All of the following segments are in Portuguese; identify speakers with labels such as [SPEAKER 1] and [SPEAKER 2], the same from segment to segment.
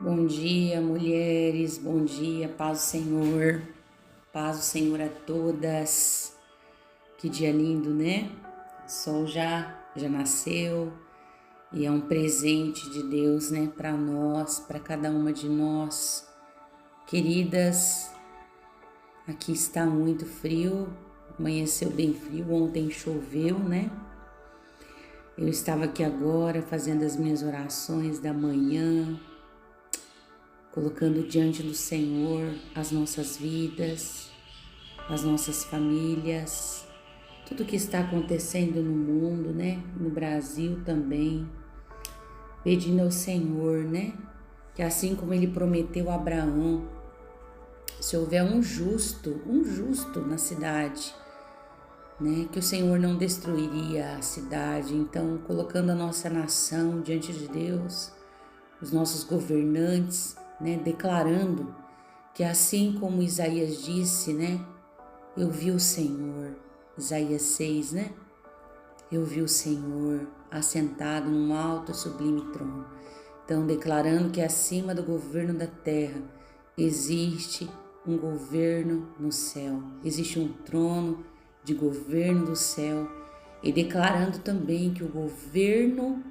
[SPEAKER 1] Bom dia, mulheres, bom dia, paz do Senhor a todas. Que dia lindo, né? O sol já nasceu e é um presente de Deus, né, para nós, para cada uma de nós. Queridas, aqui está muito frio, amanheceu bem frio, ontem choveu, né? Eu estava aqui agora fazendo as minhas orações da manhã, colocando diante do Senhor as nossas vidas, as nossas famílias, tudo que está acontecendo no mundo, né? No Brasil também, pedindo ao Senhor, né? Que assim como Ele prometeu a Abraão, se houver um justo na cidade, né? Que o Senhor não destruiria a cidade. Então, colocando a nossa nação diante de Deus, os nossos governantes, né, declarando que assim como Isaías disse, né, eu vi o Senhor, Isaías 6, né, eu vi o Senhor assentado num alto e sublime trono. Então, declarando que acima do governo da terra existe um governo no céu, existe um trono de governo do céu, e declarando também que o governo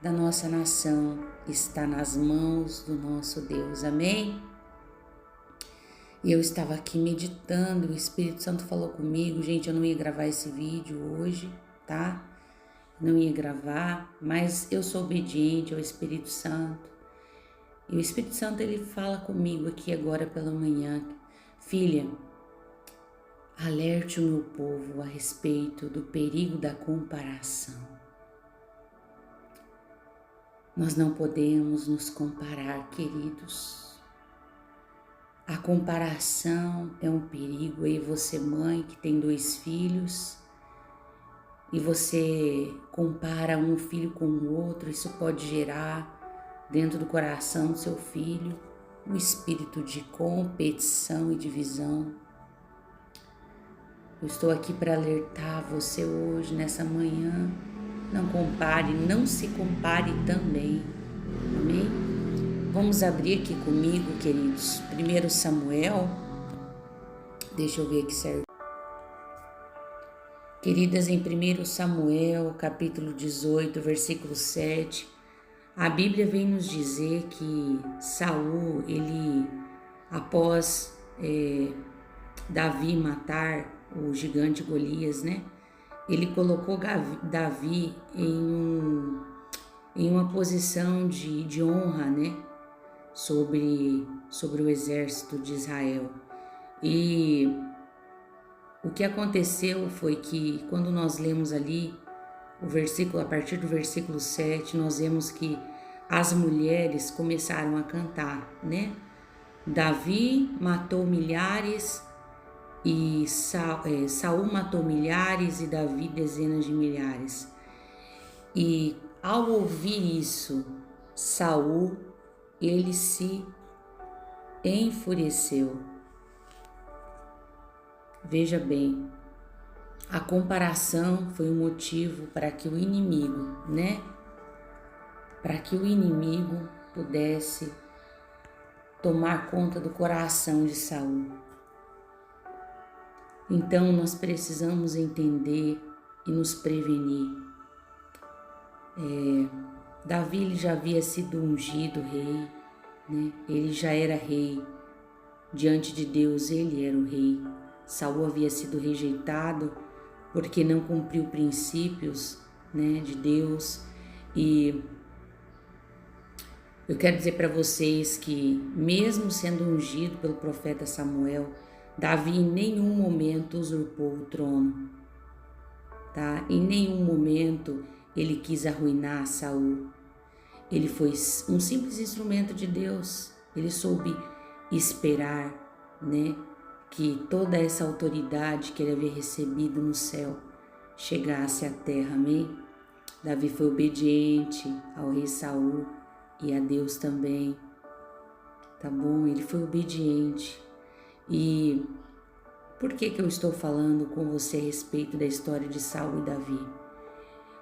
[SPEAKER 1] da nossa nação está nas mãos do nosso Deus, amém? E eu estava aqui meditando, o Espírito Santo falou comigo, gente, eu não ia gravar esse vídeo hoje, tá? Não ia gravar, mas eu sou obediente ao Espírito Santo. E o Espírito Santo, ele fala comigo aqui agora pela manhã, filha, alerte o meu povo a respeito do perigo da comparação. Nós não podemos nos comparar, queridos. A comparação é um perigo. E você, mãe, que tem 2 filhos, e você compara um filho com o outro, isso pode gerar dentro do coração do seu filho um espírito de competição e divisão. Eu estou aqui para alertar você hoje, nessa manhã. Não compare, não se compare também, amém? Vamos abrir aqui comigo, queridos, 1 Samuel, deixa eu ver aqui certo. Queridas, em 1 Samuel, capítulo 18, versículo 7, a Bíblia vem nos dizer que Saul, ele, após Davi matar o gigante Golias, né? Ele colocou Davi em uma posição de honra, né? Sobre o exército de Israel. E o que aconteceu foi que quando nós lemos ali o versículo, a partir do versículo 7, nós vemos que as mulheres começaram a cantar, né? Davi matou milhares e Saul matou milhares e Davi dezenas de milhares. E ao ouvir isso, Saul, ele se enfureceu. Veja bem, a comparação foi um motivo para que o inimigo, né? Para que o inimigo pudesse tomar conta do coração de Saul. Então nós precisamos entender e nos prevenir. Davi ele já havia sido ungido rei, né? Ele já era rei. Diante de Deus ele era o rei. Saul havia sido rejeitado porque não cumpriu princípios, né, de Deus. E eu quero dizer para vocês que mesmo sendo ungido pelo profeta Samuel, Davi em nenhum momento usurpou o trono, tá? Em nenhum momento ele quis arruinar Saul. Ele foi um simples instrumento de Deus. Ele soube esperar, né, que toda essa autoridade que ele havia recebido no céu chegasse à terra, amém? Davi foi obediente ao rei Saul e a Deus também, tá bom? Ele foi obediente. E por que eu estou falando com você a respeito da história de Saul e Davi?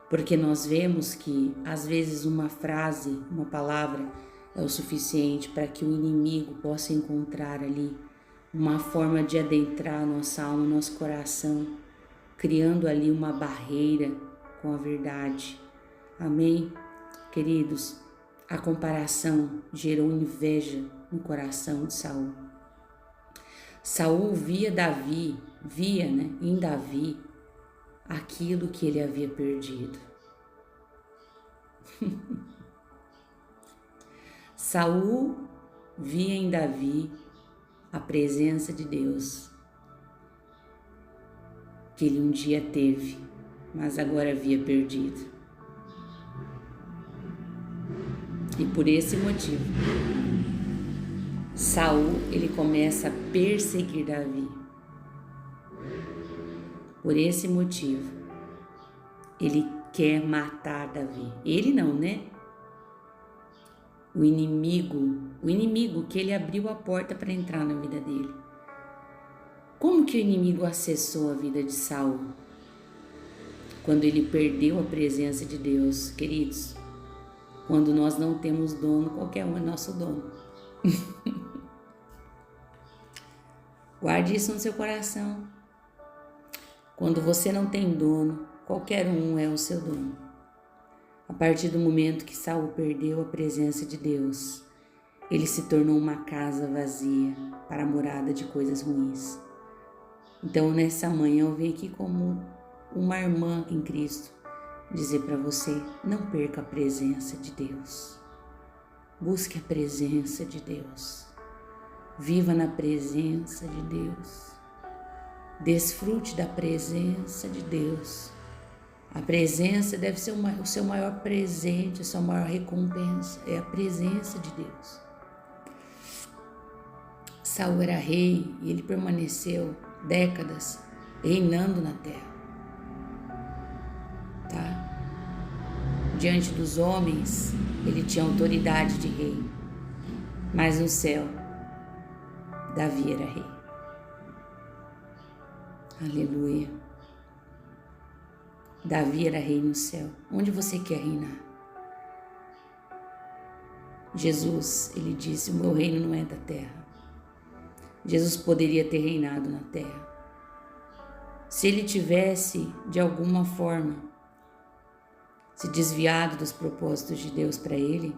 [SPEAKER 1] Porque nós vemos que às vezes uma frase, uma palavra é o suficiente para que o inimigo possa encontrar ali uma forma de adentrar nossa alma, nosso coração, criando ali uma barreira com a verdade. Amém? Queridos, a comparação gerou inveja no coração de Saul. Saul via em Davi aquilo que ele havia perdido. Saul via em Davi a presença de Deus que ele um dia teve, mas agora havia perdido. E por esse motivo, Saul, ele começa a perseguir Davi. Por esse motivo, ele quer matar Davi. Ele não, né? O inimigo que ele abriu a porta para entrar na vida dele. Como que o inimigo acessou a vida de Saul? Quando ele perdeu a presença de Deus, queridos. Quando nós não temos dono, qualquer um é nosso dono. Guarde isso no seu coração. Quando você não tem dono, qualquer um é o seu dono. A partir do momento que Saul perdeu a presença de Deus, ele se tornou uma casa vazia para a morada de coisas ruins. Então, nessa manhã, eu venho aqui como uma irmã em Cristo dizer para você: não perca a presença de Deus. Busque a presença de Deus. Viva na presença de Deus. Desfrute da presença de Deus. A presença deve ser o seu maior presente, a sua maior recompensa. É a presença de Deus. Saul era rei e ele permaneceu décadas reinando na terra. Tá? Diante dos homens, ele tinha autoridade de rei. Mas no céu, Davi era rei. Aleluia. Davi era rei no céu. Onde você quer reinar? Jesus, ele disse: o meu reino não é da terra. Jesus poderia ter reinado na terra. Se ele tivesse, de alguma forma, se desviado dos propósitos de Deus para ele,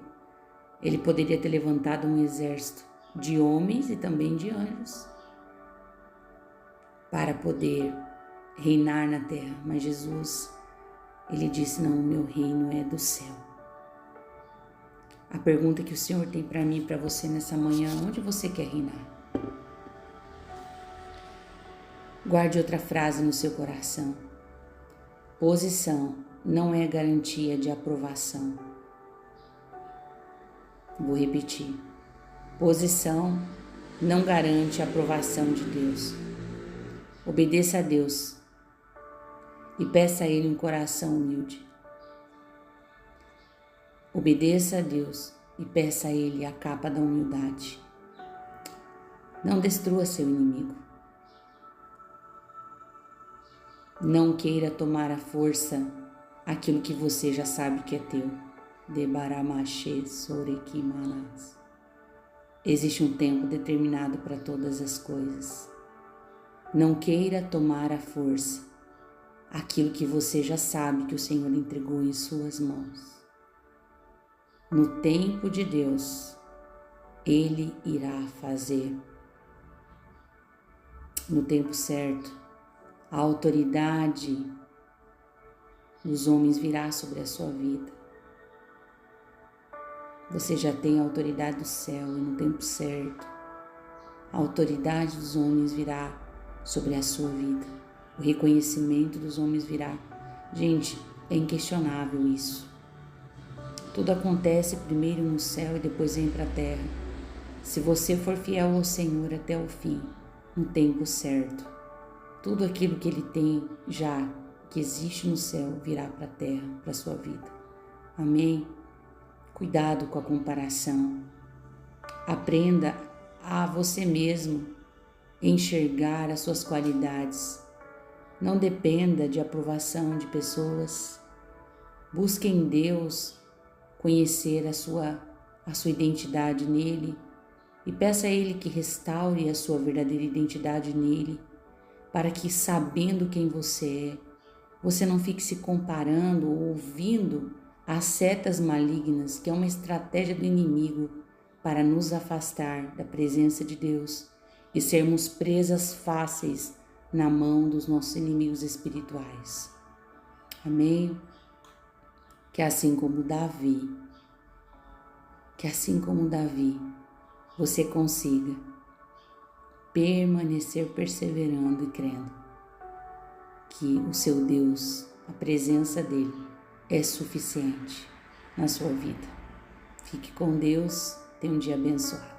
[SPEAKER 1] ele poderia ter levantado um exército de homens e também de anjos para poder reinar na terra. Mas Jesus, ele disse: não, o meu reino é do céu. A pergunta que o Senhor tem para mim e para você nessa manhã: onde você quer reinar? Guarde outra frase no seu coração: posição não é garantia de aprovação. Vou repetir: posição não garante a aprovação de Deus. Obedeça a Deus e peça a Ele um coração humilde. Obedeça a Deus e peça a Ele a capa da humildade. Não destrua seu inimigo. Não queira tomar à força aquilo que você já sabe que é teu. Debaramache sorekimanas. Existe um tempo determinado para todas as coisas. Não queira tomar à força aquilo que você já sabe que o Senhor entregou em suas mãos. No tempo de Deus, Ele irá fazer. No tempo certo, a autoridade dos homens virá sobre a sua vida. Você já tem a autoridade do céu e no tempo certo, a autoridade dos homens virá sobre a sua vida. O reconhecimento dos homens virá. Gente, é inquestionável isso. Tudo acontece primeiro no céu e depois vem para a terra. Se você for fiel ao Senhor até o fim, no tempo certo, tudo aquilo que Ele tem já, que existe no céu, virá para a terra, para a sua vida. Amém? Cuidado com a comparação. Aprenda a você mesmo enxergar as suas qualidades. Não dependa de aprovação de pessoas. Busque em Deus conhecer a sua identidade nele e peça a Ele que restaure a sua verdadeira identidade nele, para que, sabendo quem você é, você não fique se comparando ou ouvindo as setas malignas, que é uma estratégia do inimigo para nos afastar da presença de Deus e sermos presas fáceis na mão dos nossos inimigos espirituais. Amém? Que assim como Davi, você consiga permanecer perseverando e crendo que o seu Deus, a presença dele, é suficiente na sua vida. Fique com Deus, tenha um dia abençoado.